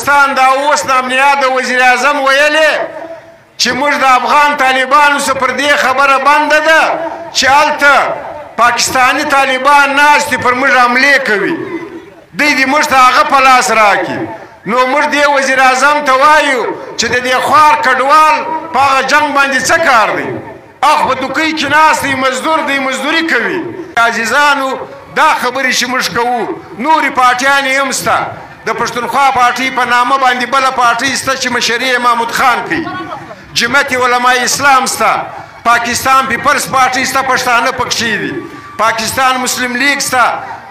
افغانستان دا اوس امنیت د وزیر اعظم ویلې چې موږ د افغان طالبانو سره پر دې خبره بنده ده چې هلته پاکستاني طالبان ناست دي پر موږ حملې کوي دوی دې موږ ته هغه په لاس راکړي نو موږ دې وزیر اعظم ته وایو چې د دې خوار کډوال په هغه جنګ باندې څه کار دی اخ په دوکۍ کې ناست دی مزدور دی مزدوري کوي عزیزانو دا خبرې چې موږ کوو نورې پارټیانې هم شته د پښتونخوا پارټۍ په نامه باندې بله پارټۍ شته چې مشري یې محمود خان کوي جمعیت علماء اسلام شته پاکستان پیپلز پارټۍ شته پښتانه پکښې دي پاکستان مسلم لیگ شته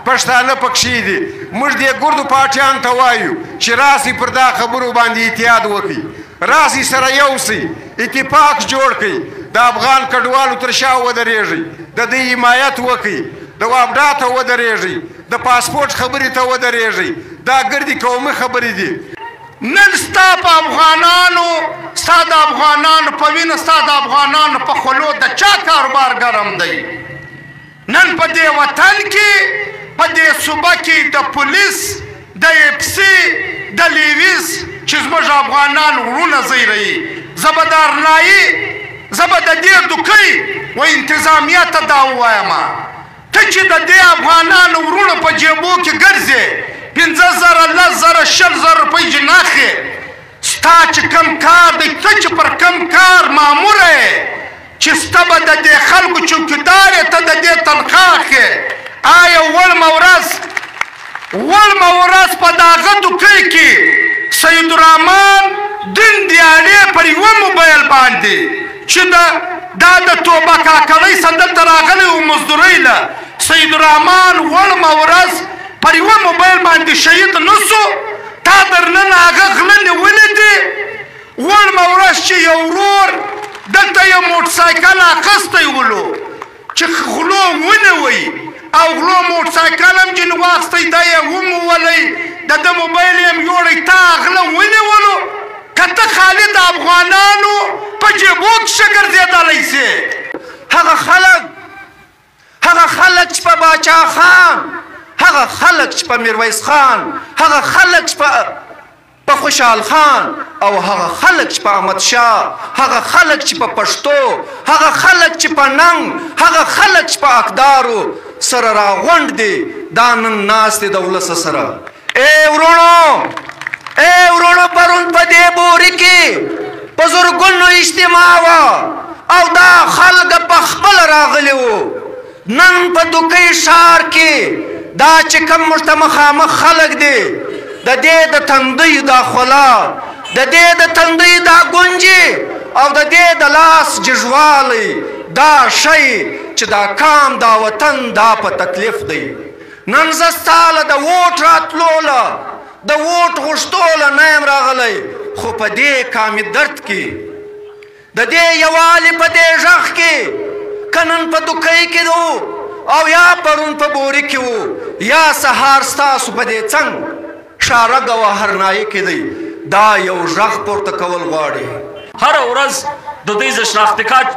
پښتانه پکښې دي موږ دې ګردو پارټیانو ته وایو چې راسئ پر دا خبرو باندې احتیاط وکړئ راسئ سره یو سئ اتفاق جوړ کړئ د افغان کډوالو تر شا ودرېږئ د دوی حمایت وکړئ د واپډا ته ودرېږئ د پاسپورټ خبرې ته ودرېږئ دا ګردې قومي خبرې دي نن ستا په افغانانو ستا د افغانانو په وینه ستا د افغانانو په خولو د چا کاروبار ګرم دی نن په دې وطن کې په دې صوبه کې د پولیس د اف سي د لیویس چې زموږ افغانان وروڼه زیروي زه به د ارنایي زه به د دې دوکۍ و انتظامیه ته دا ووایم ته چې د دې افغانانو وروڼه په جیبو کې ګرځې 50,000 10,000 60,000 روپۍ جناخې ستا چې کم کار دی ته چې پر کم کار ماموره یې چې سته به د دې خلکو چوکیدار یې ته د دې تنخواه اخې آیا وړمه ورځ په دغه دوکۍ کې سیدالرحمن دین دیانې پر یوه موبایل باندې چې دا د توبه کاکړۍ سره دلته راغلی و مزدورۍ له سیدالرحمن وړمه ورځ پر یوه موبایل باندې شهید نه سو تا در نن هغه غله نیولې دي وړمه ورځ چې یو ورور دلته یو موټرسایکل اخیستی ولو چې غلو ونیوئ او غلو موټرسایکل هم ځینې واخیستی دا یې ومولی د ده موبایل یې هم یوړی تا غله ونیولو که ته خالي د افغانانو په جیبو کښې ګرځېدلی سې هغه خلک چې په باچا خان هغه خلک چې په میرویس خان هغه خلک چې په خوشحال خان او هغه خلک چې په احمد شاه هغه خلک چې په پښتو هغه خلک چې په ننګ هغه خلک چې په اقدارو سره راغونډ دي دا نن ناست دي د ولس سره ای ورونو پرون په دې بوري کې په زرګونو اجتماع وه او دا خلک په خپل راغلي وو نن په دوکۍ ښار کې دا چې کوم موږ ته مخامخ خلک دي د دې د تندۍ دا خولا د دې د تندۍ دا ګونجې او د دې د لاس جژوالی دا شی چې دا کام دا وطن دا په تکلیف دی نن زه ستا له د ووټ راتلو له د ووټ غوښتو له نه یم راغلی خو په دې کامې درد کې د دې یووالي په دې غږ کې که نن په دوکۍ کې وو او یا پرون په بوري کې وو یا سهار ستاسو په دې څنګ شارګ او هرنایي کې دی دا یو غږ پورته کول غواړي هره ورځ د دوی زه شناختي کارت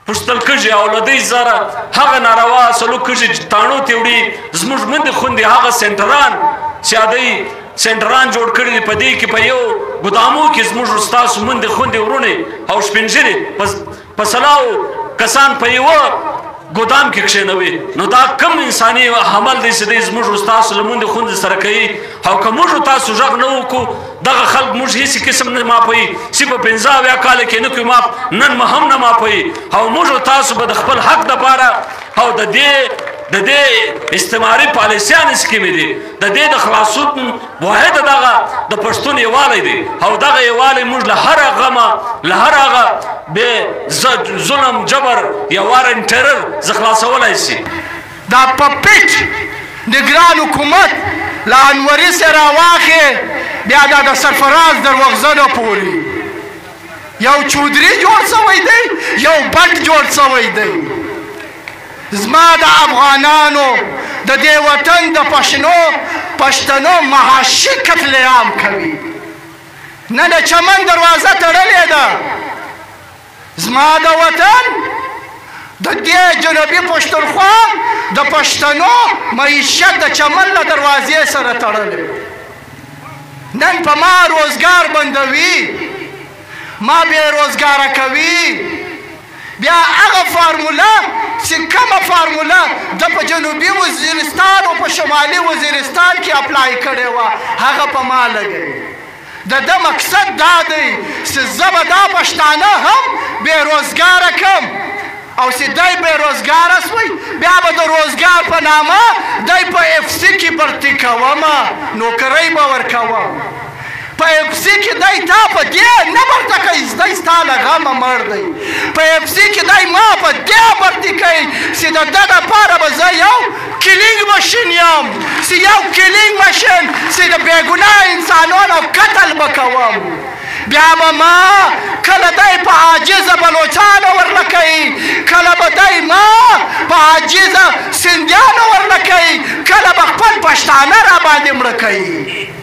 پوښتل کېږي او له دوی سره هغه ناروا سلوک کېږي چې تاڼو ته وړي زموږ میندې خویندې هغه سینټران چې دوی سینټران جوړ کړي دي په دې کې په یو ګدامو کې زموږ ستاسو میندې خویندې وروڼې او شپین ږیرې په سلاو کسان په یوه ګودام کې کښېنوي نو دا کم انساني عمل دی چې دی زموږ ستاسو له میندې خویندې سره کوي او که موږ تاسو غږ نه وکړو دغه خلک موږ هېڅ قسم نه ماپوي چې په 50 کاله کې نه کوي ماپ نن هم نه ماپوي او موږ تاسو به د خپل حق دپاره او د دې استعماري پالیسیانې سکیمې دي د دې د خلاصون واحد دغه د پښتون یووالی دی او دغه یووالی موږ له هر غمه له هر هغه بې ظلم جبر یا وارن ټرر زه خلاصولی سي دا په پیټ نګران حکومت له انوري سره راواخې بیا دا د سرفراز در وغځنه پورې یو چودري جوړ سوی دی یو بټ جوړ سوی دی زما د افغانانو د دې وطن د پښتنو محاشي قتل عام کوي نه د چمن دروازه تړلې ده زما د وطن د دې جنوبي پښتونخوا د پښتنو معیشت د چمن له دروازې سره تړلی نن په ما روزګار بندوي، ما بې روزګاره کوي. بیا هغه فارموله چې کومه فارموله د په جنوبي وزیرستان او په شمالي وزیرستان کې اپلای کړې وه هغه په ما لګوي. د ده مقصد دا دی چې زه به دا پښتانه هم بې روزګاره کړم او چې دی بې روزګاره سوی بیا به د روزګار په نامه دی په اف سي کې برتي کومه، نوکرۍ به ورکوم. په اف سي کې دی تا په دې نه برته کوي، دی ستا له غمه مړ دی. په اف سي کې دی ما په دې برتي کوي چې د ده دپاره به زه یو کلینګ مشین یم، چې یو کلینګ مشین چې د بېګناه انسانانو قتل به کوم. بیا به ما کله دی په عاجزه بلوچانو ورله کوي، کله به دی ما په عاجزه سندیانو ورله کوي، کله به خپل پښتانه را باندې مړه کوي.